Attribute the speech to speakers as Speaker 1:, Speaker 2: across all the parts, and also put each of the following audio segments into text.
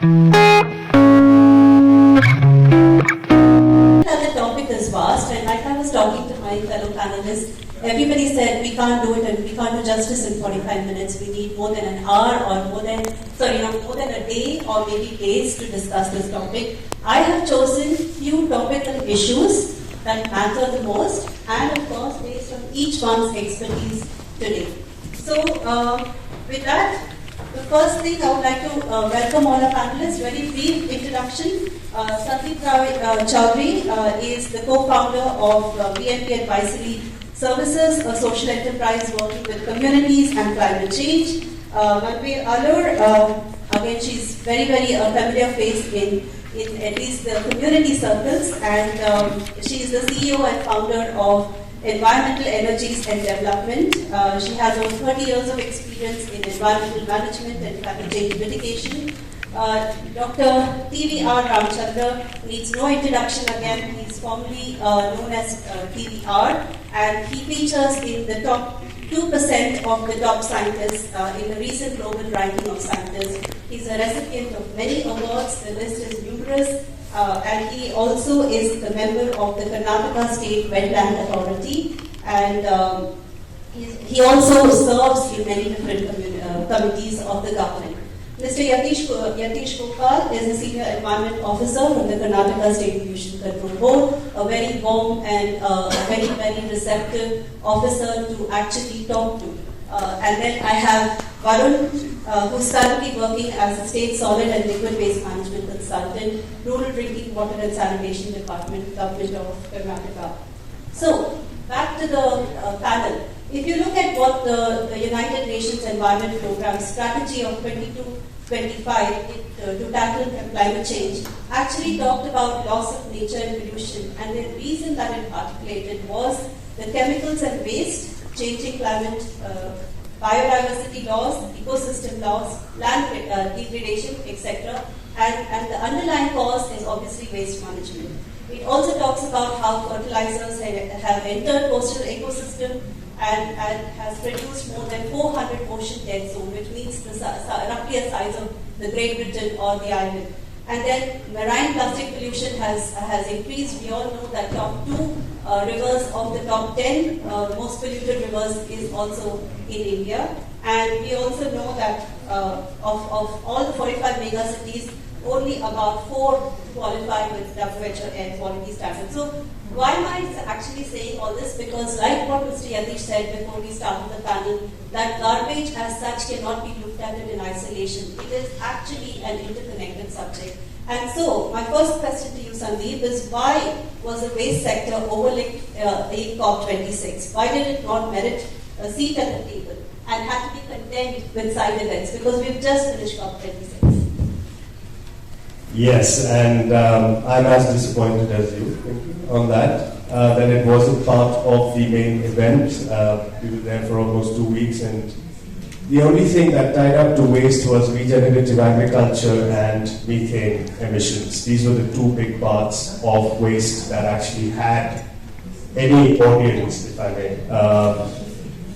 Speaker 1: The topic is vast, and like I was talking to my fellow panelists, everybody said we can't do it and we can't do justice in 45 minutes. We need more than an hour or more than a day or maybe days to discuss this topic. I have chosen few topical issues that matter the most, and of course based on each one's expertise today. So with that, the first thing I would like to welcome all our panelists. Very brief introduction. Sandeep Chowdhury is the co-founder of BNP Advisory Services, a social enterprise working with communities and climate change. Manveer Alur, again, she's very familiar face in at least the community circles, and she is the CEO and founder of Environmental Energies and Development. She has over 30 years of experience in environmental management and climate change mitigation. Dr. TVR Ramchandra needs no introduction again. He's formerly known as TVR, and he features in the top 2% of the top scientists in the recent global ranking of scientists. He's a recipient of many awards. The list is numerous. And he also is the member of the Karnataka State Wetland Authority, and he also serves in many different committees of the government. Mr. Yatish Gopal is a Senior Environment Officer from the Karnataka State Pollution Control Board, a very warm and very receptive officer to actually talk to. And then I have Varun, who's currently working as a State Solid and Liquid Waste Management Consultant, Rural Drinking Water and Sanitation Department, Government of Karnataka. So, back to the panel. If you look at what the United Nations Environment Programme strategy of 2025 to tackle climate change actually talked about loss of nature and pollution, and the reason that it articulated was the chemicals and waste, changing climate, biodiversity loss, ecosystem loss, land degradation, etc. And the underlying cause is obviously waste management. It also talks about how fertilizers have entered coastal ecosystem and has produced more than 400 ocean dead zones, which means roughly the size of the Great Britain or the island. And then marine plastic pollution has increased. We all know that top 2 rivers of the top 10 most polluted rivers is also in India. And we also know that of all the 45 mega cities, only about 4 qualify with WHO air quality standards. So why am I actually saying all this? Because like what Mr. Yatish said before we started the panel, that garbage as such cannot be looked at it in isolation. It is actually an interconnected subject. And so, my first question to you, Sandeep, is why was the waste sector overlooked in COP26? Why did it not merit a seat at the table and had to be content with side events? Because we've just finished COP26.
Speaker 2: Yes, and I'm as disappointed as you on that it wasn't part of the main event. We were there for almost 2 weeks, and the only thing that tied up to waste was regenerative agriculture and methane emissions. These were the 2 big parts of waste that actually had any audience, if I may.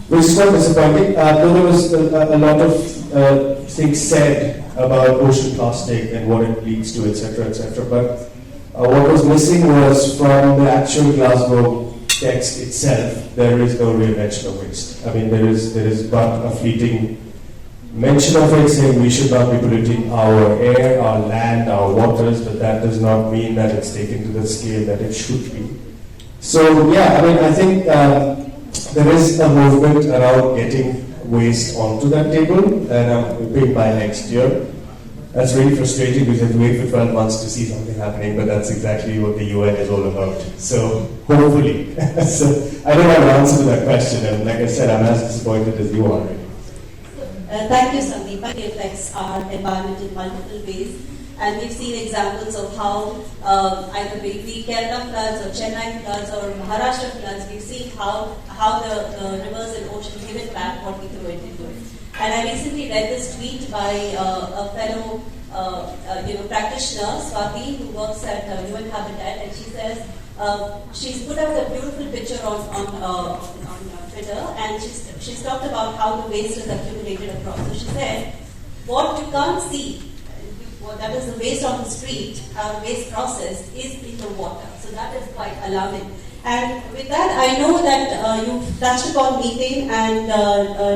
Speaker 2: Which is quite disappointing. There was a lot of things said about ocean plastic and what it leads to, etc., etc. But what was missing was from the actual Glasgow text itself, there is no real mention of waste. I mean, there is but a fleeting mention of it, saying we should not be polluting our air, our land, our waters, but that does not mean that it's taken to the scale that it should be. So, yeah, I mean, I think there is a movement around getting waste onto that table, and I'm hoping by next year. That's really frustrating because you have to wait for 12 months to see something happening, but that's exactly what the UN is all about. So, hopefully. So, I don't have an answer to that question, and like I said, I'm as disappointed as you are.
Speaker 1: Thank you, Sandeep. It affects our environment in multiple ways, and we've seen examples of how either the Kerala floods or Chennai floods or Maharashtra floods, we've seen how the rivers and oceans give it back what we throw it into it. And I recently read this tweet by a fellow practitioner, Swati, who works at UN Habitat, and she says she's put out a beautiful picture on Twitter, and she's talked about how the waste is accumulated across. So she said, what you can't see, that is the waste on the street, waste process, is in the water. So that is quite alarming. And with that, I know that you've touched upon methane, and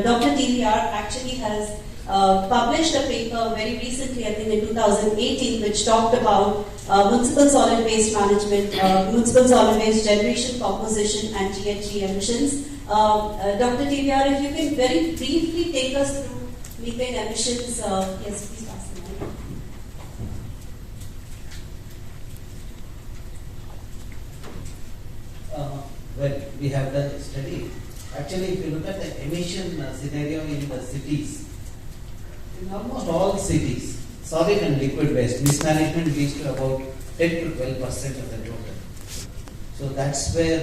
Speaker 1: Dr. TVR actually has published a paper very recently, I think in 2018, which talked about municipal solid waste management, municipal solid waste generation, composition, and GHG emissions. Dr. TVR, if you can very briefly take us through methane emissions, yes, please pass the mic.
Speaker 3: Well, we have done a study. Actually, if you look at the emission scenario in the cities, in almost all cities, solid and liquid waste mismanagement leads to about 10 to 12% of the total. So that's where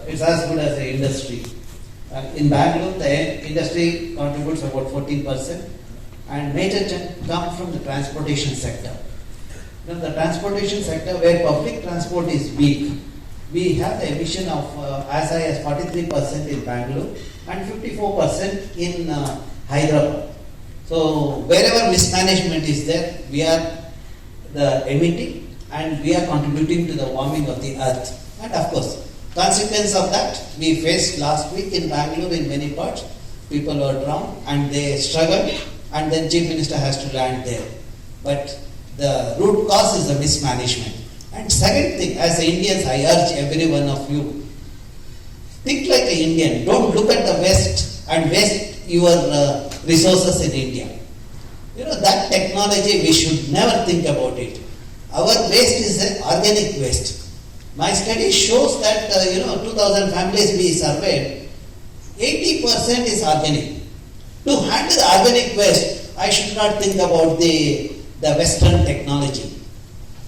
Speaker 3: it's as good as the industry. In Bangalore, the industry contributes about 14%, and major chunk come from the transportation sector. Now, the transportation sector, where public transport is weak, we have the emission of as high as 43% in Bangalore and 54% in Hyderabad. So wherever mismanagement is there, we are the emitting and we are contributing to the warming of the earth. And of course, consequence of that, we faced last week in Bangalore in many parts. People were drowned and they struggled, and then Chief Minister has to land there. But the root cause is the mismanagement. And second thing, as Indians, I urge every one of you, think like an Indian. Don't look at the West and waste your resources in India. You know, that technology, we should never think about it. Our waste is an organic waste. My study shows that, 2,000 families we surveyed, 80% is organic. To handle the organic waste, I should not think about the Western technology.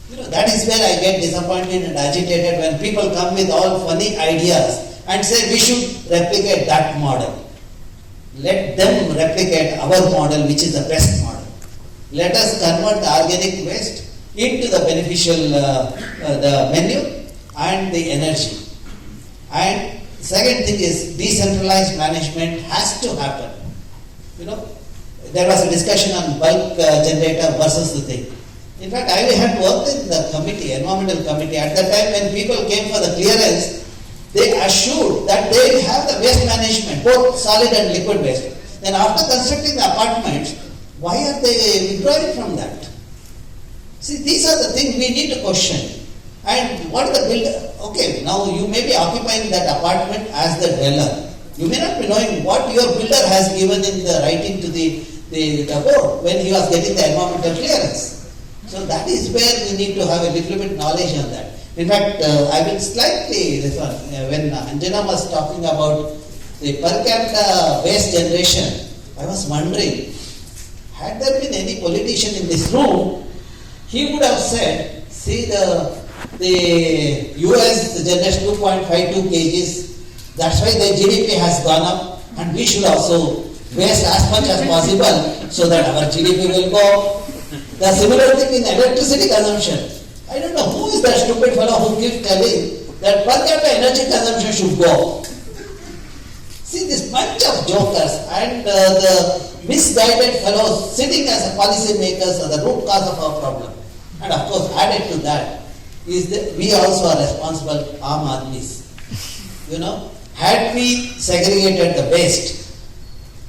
Speaker 3: You know, that is where I get disappointed and agitated when people come with all funny ideas and say we should replicate that model. Let them replicate our model, which is the best model. Let us convert the organic waste into the beneficial the manure and the energy. And second thing is decentralized management has to happen. You know, there was a discussion on bulk generator versus the thing. In fact, I had worked in the committee, environmental committee. At the time when people came for the clearance, they assured that they will have the waste management, both solid and liquid waste. Then after constructing the apartments, why are they withdrawing from that? See, these are the things we need to question. And what the builder, okay, now you may be occupying that apartment as the dweller. You may not be knowing what your builder has given in the writing to the board when he was getting the environmental clearance. So that is where we need to have a little bit knowledge on that. In fact, I will slightly, when Anjana was talking about the per capita waste generation, I was wondering, had there been any politician in this room, he would have said, see the US generates 2.52 kgs, that's why the GDP has gone up, and we should also waste as much as possible so that our GDP will go up. The similar thing in electricity consumption. I don't know who is that stupid fellow who keeps telling that per capita energy consumption should go up. See, this bunch of jokers and the misguided fellows sitting as a policy makers are the root cause of our problem. And of course, added to that is that we also are responsible Aam Aadmis. You know, had we segregated the waste,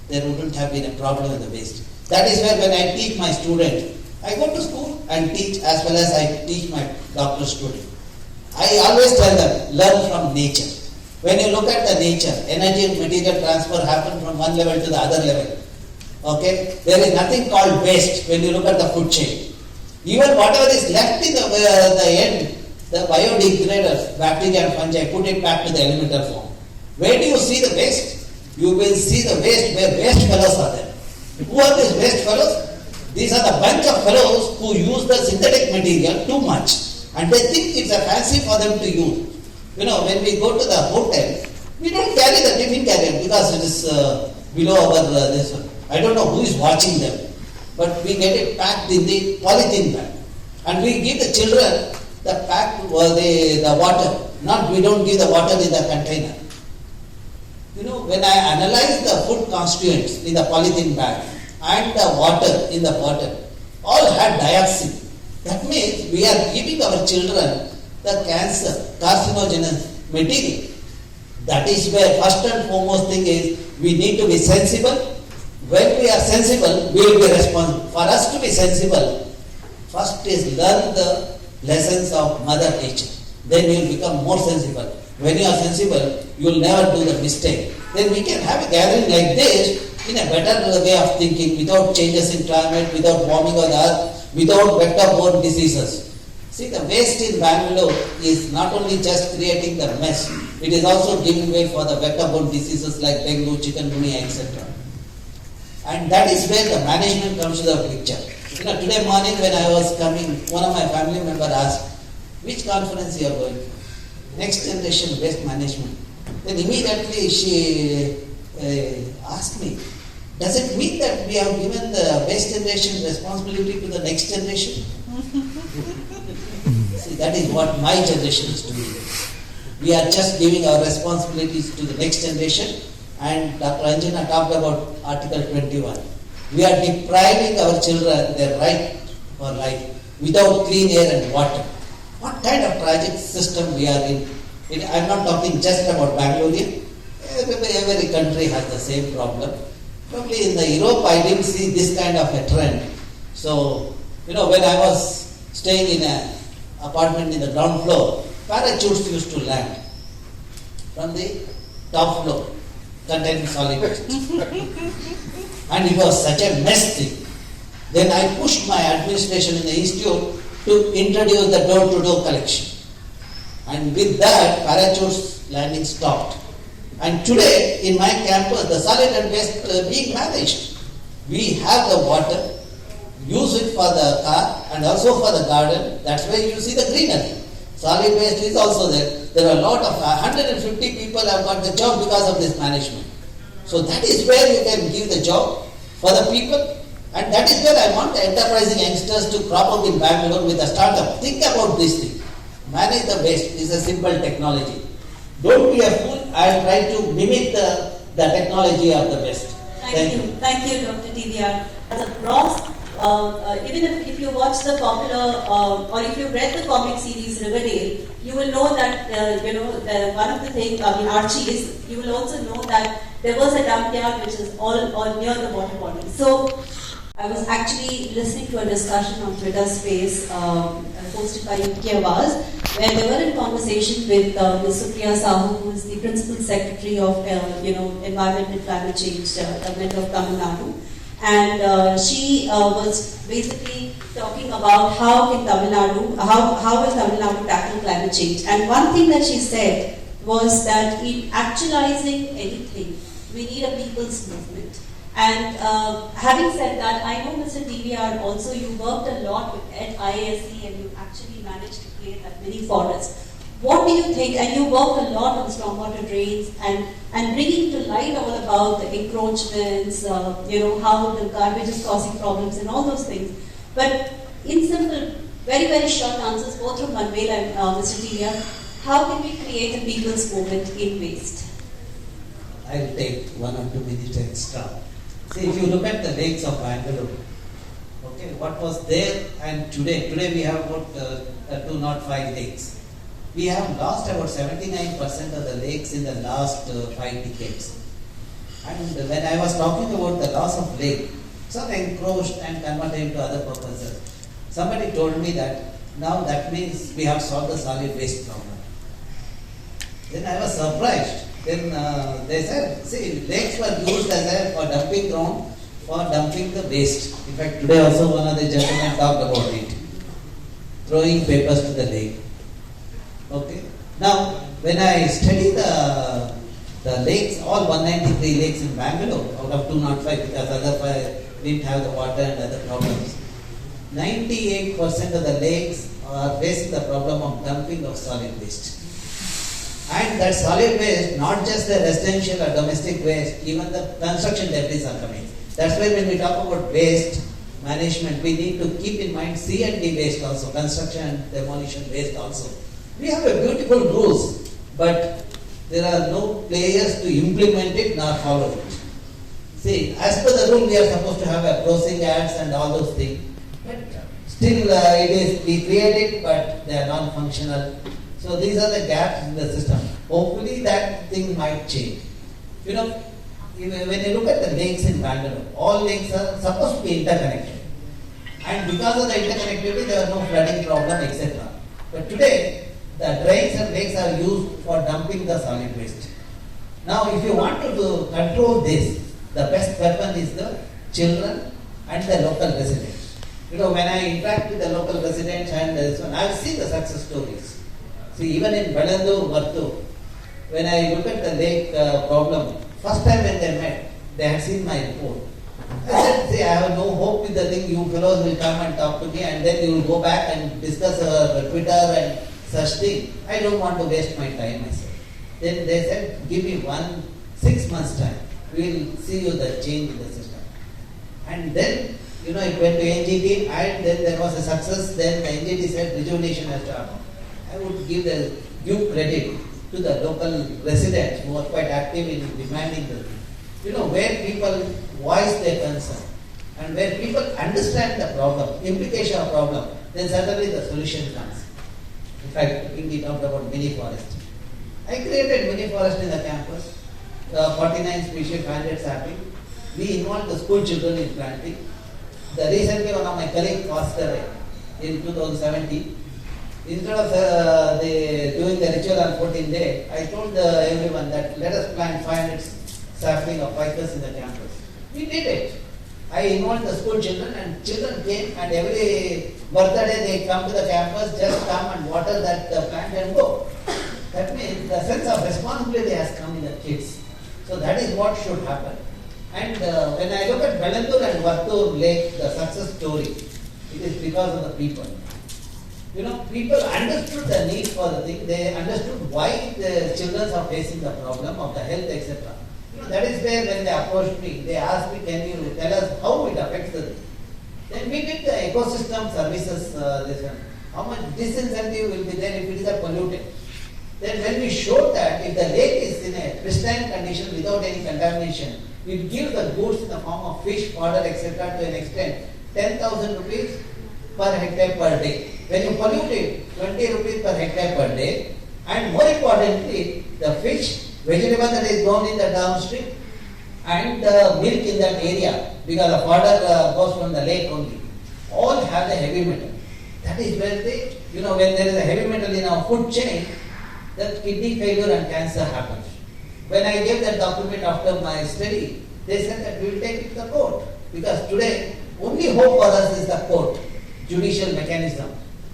Speaker 3: there wouldn't have been a problem with the waste. That is where when I teach my student, I go to school and teach as well as I teach my doctoral student. I always tell them, learn from nature. When you look at the nature, energy and material transfer happen from one level to the other level. Okay? There is nothing called waste when you look at the food chain. Even whatever is left in the end, the biodegraders, bacteria and fungi, put it back to the elemental form. Where do you see the waste? You will see the waste where waste fellows are there. Who are these waste fellows? These are the bunch of fellows who use the synthetic material too much. And they think it's a fancy for them to use. You know, when we go to the hotel, we don't carry the tiffin carrier because it is below our this one. I don't know who is watching them. But we get it packed in the polythene bag. And we give the children the packed the water. We don't give the water in the container. You know, when I analyze the food constituents in the polythene bag and the water in the bottle, all had dioxin. That means we are giving our children the cancer, carcinogenous material. That is where first and foremost thing is we need to be sensible. When we are sensible, we will be responsible. For us to be sensible, first is learn the lessons of Mother Nature. Then you will become more sensible. When you are sensible, you will never do the mistake. Then we can have a gathering like this in a better way of thinking, without changes in climate, without warming of the earth, without vector-borne diseases. See, the waste in Bangalore is not only just creating the mess, it is also giving way for the vector-borne diseases like dengue, chikungunya, etc. And that is where the management comes to the picture. Today morning when I was coming, one of my family members asked, which conference you are going to? Next Generation Waste Management. Then immediately she asked me, does it mean that we have given the waste generation responsibility to the next generation? See, that is what my generation is doing. We are just giving our responsibilities to the next generation, and Dr. Anjana talked about Article 21. We are depriving our children their right for life without clean air and water. What kind of tragic system we are in? I am not talking just about Bangalore. Every country has the same problem. Probably in the Europe I didn't see this kind of a trend. So, when I was staying in an apartment in the ground floor, parachutes used to land from the top floor containing solid waste. And it was such a mess thing. Then I pushed my administration in the institute to introduce the door-to-door collection. And with that, parachutes landing stopped. And today, in my campus, the solid and waste being managed. We have the water, use it for the car and also for the garden. That's where you see the greenery. Solid waste is also there. There are a lot of 150 people have got the job because of this management. So that is where you can give the job for the people. And that is where I want the enterprising youngsters to crop up in Bangalore with a startup. Think about this thing. Manage the waste is a simple technology. Don't be a fool and try to mimic the technology of the West.
Speaker 1: Thank you, Dr. TVR. As a gross, even if you watch the popular or if you read the comic series Riverdale, you will know that one of the things, Archie is. You will also know that there was a dump yard which is all near the water body. So I was actually listening to a discussion on Twitter Space hosted by UK Avaz, where they were in conversation with Ms. Supriya Sahu, who is the Principal Secretary of Environment and Climate Change, Government of Tamil Nadu. And she was basically talking about how will Tamil Nadu tackle climate change. And one thing that she said was that in actualizing anything, we need a people's movement. And having said that, I know Mr. TVR also, you worked a lot at IISc and you actually managed to create that mini forest. What do you think, and you worked a lot on stormwater drains and bringing to light all about the encroachments, how the garbage is causing problems and all those things. But in simple, very, very short answers, both from Manvel and Mr. TVR, how can we create a people's movement in waste?
Speaker 3: I'll take 1 or 2 minutes extra. See, if you look at the lakes of Bangalore, okay, what was there and today we have about 205 lakes. We have lost about 79% of the lakes in the last 5 decades. And when I was talking about the loss of lake, some encroached and converted into other purposes. Somebody told me that now that means we have solved the solid waste problem. Then I was surprised. Then they said, see, lakes were used as for dumping ground, for dumping the waste. In fact, today also one of the gentlemen talked about it. Throwing papers to the lake. Okay. Now, when I study the lakes, all 193 lakes in Bangalore, out of 205, because other 5 didn't have the water and other problems, 98% of the lakes are facing the problem of dumping of solid waste. And that solid waste, not just the residential or domestic waste, even the construction debris are coming. That's why when we talk about waste management, we need to keep in mind C&D waste also, construction and demolition waste also. We have a beautiful rules, but there are no players to implement it nor follow it. See, as per the rule, we are supposed to have a closing ads and all those things. But Still, we create it, but they are non-functional. So these are the gaps in the system. Hopefully that thing might change. You know, when you look at the lakes in Bangalore, all lakes are supposed to be interconnected. And because of the interconnectivity, there was no flooding problem, etc. But today, the drains and lakes are used for dumping the solid waste. Now, if you want to control this, the best weapon is the children and the local residents. You know, when I interact with the local residents and this one, I've seen the success stories. See, even in Velandur, Vattur, when I look at the lake problem, first time when they met, they had seen my report. I said, see, I have no hope with the thing, you fellows will come and talk to me and then you will go back and discuss Twitter and such thing. I don't want to waste my time, I said. Then they said, give me 6 months time. We will see you the change in the system. And then, you know, it went to NGT and then there was a success. Then the NGT said rejuvenation has to happen. I would give credit to the local residents who are quite active in demanding the thing. You know, where people voice their concern and where people understand the problem, implication of problem, then suddenly the solution comes. In fact, we talked about mini forest. I created mini forest in the campus. 49 species, 500 sapling. We involved the school children in planting. Recently, one of my colleagues passed away in 2017. Instead of doing the ritual on 14th day, I told everyone that let us plant 500 sapling of ficus in the campus. We did it. I involved the school children and children came and every birthday they come to the campus, just come and water that plant and go. That means the sense of responsibility has come in the kids. So that is what should happen. And when I look at Velandur and Vattur Lake, the success story, it is because of the people. You know, people understood the need for the thing. They understood why the children are facing the problem of the health, etc. You know, that is where when they approached me, they asked me, can you tell us how it affects the thing? Then we did the ecosystem services, this one. How much disincentive will be there if it is a polluted? Then when we showed that if the lake is in a pristine condition without any contamination, we give the goods in the form of fish, fodder, etc. to an extent, 10,000 rupees per hectare per day. When you pollute it, 20 rupees per hectare per day, and more importantly, the fish, vegetable that is grown in the downstream, and the milk in that area, because the fodder goes from the lake only, all have the heavy metal. That is where they, you know, when there is a heavy metal in our food chain, the kidney failure and cancer happens. When I gave that document after my study, they said that we will take it to the court. Because today, only hope for us is the court, judicial mechanism.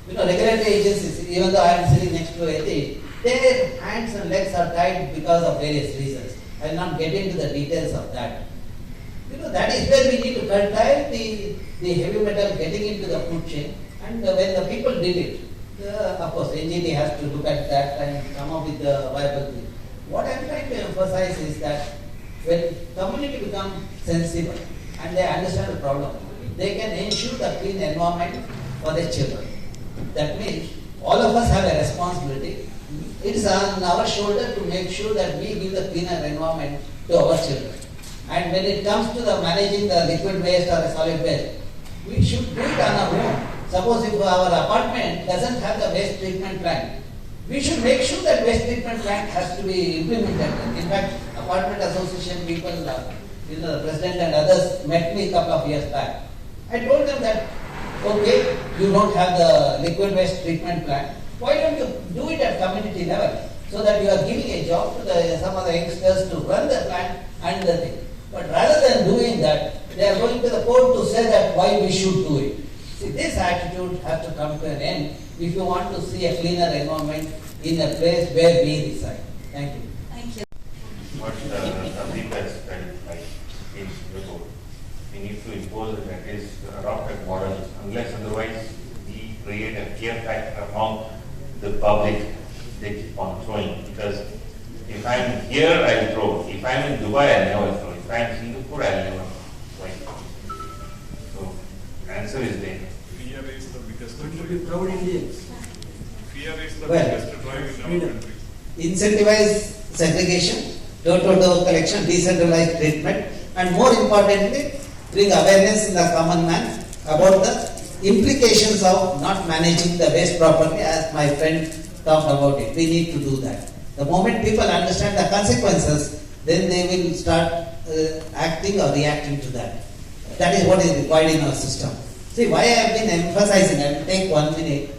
Speaker 3: You know, regulatory agencies, even though I am sitting next to it, their hands and legs are tied because of various reasons. I will not get into the details of that. You know, that is where we need to curtail the heavy metal getting into the food chain. And when the people did it, of course, NGT has to look at that and come up with the viable thing. What I am trying to emphasize is that when community becomes sensible and they understand the problem, they can ensure the clean environment for their children. That means all of us have a responsibility. It is on our shoulder to make sure that we give the cleaner environment to our children. And when it comes to the managing the liquid waste or the solid waste, we should do it on our own. Suppose if our apartment doesn't have the waste treatment plant, we should make sure that waste treatment plant has to be implemented. In fact, apartment association people, the president and others met me a couple of years back. I told them that, okay, you don't have the liquid waste treatment plant. Why don't you do it at community level so that you are giving a job to some of the youngsters to run the plant and the thing. But rather than doing that, they are going to the court to say that why we should do it. See, this attitude has to come to an end if you want to see a cleaner environment in a place where we reside. Thank you.
Speaker 1: Thank you.
Speaker 4: What Sandeep has said, like in report, we need to impose at least adopted models, unless otherwise we create a fear factor among the public. They keep on throwing, because if I'm here, I will throw. If I'm in Dubai, I never throw. If I'm in Singapore, I will never throw. So, answer is there.
Speaker 5: Fear is the biggest
Speaker 6: We should be proud Indians.
Speaker 5: Fear is the
Speaker 3: Well,
Speaker 5: biggest drive in our
Speaker 6: freedom.
Speaker 5: country.
Speaker 3: Incentivize segregation, door-to-door collection, decentralized treatment, and more importantly, bring awareness in the common man about the implications of not managing the waste properly, as my friend talked about it. We need to do that. The moment people understand the consequences, then they will start acting or reacting to that. That is what is required in our system. See, why I have been emphasizing, I will take 1 minute.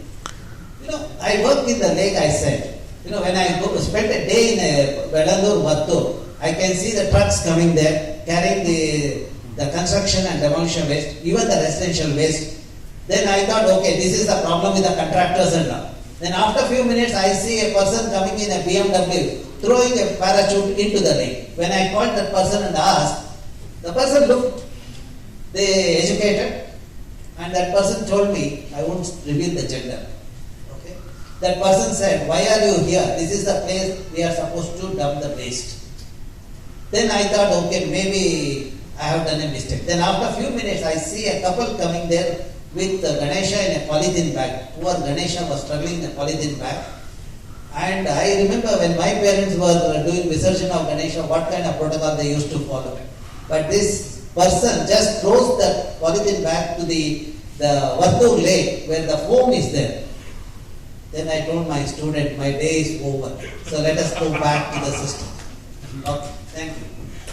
Speaker 3: I work in the lake, I said. When I go spend a day in Velandur, Vattur, I can see the trucks coming there, carrying the construction and demolition waste, even the residential waste. Then I thought, okay, this is the problem with the contractors and all. Then after a few minutes, I see a person coming in a BMW, throwing a parachute into the lake. When I called that person and asked, the person looked, they educated, and that person told me, I won't reveal the gender. Okay? That person said, why are you here? This is the place we are supposed to dump the waste. Then I thought, okay, maybe I have done a mistake. Then after a few minutes, I see a couple coming there with Ganesha in a polythene bag. Poor Ganesha was struggling in a polythene bag. And I remember when my parents were doing Visarjana of Ganesha, what kind of protocol they used to follow. But this person just throws the polythene bag to the Vattur lake where the foam is there. Then I told my student, my day is over. So let us go back to the system. Okay, thank you.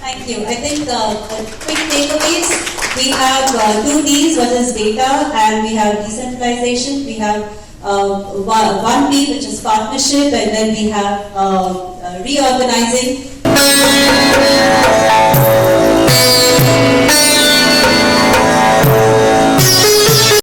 Speaker 1: Thank you. I think quick takeaways. We have 2 Ds. One is data, and we have decentralization. We have 1P, which is partnership, and then we have reorganizing.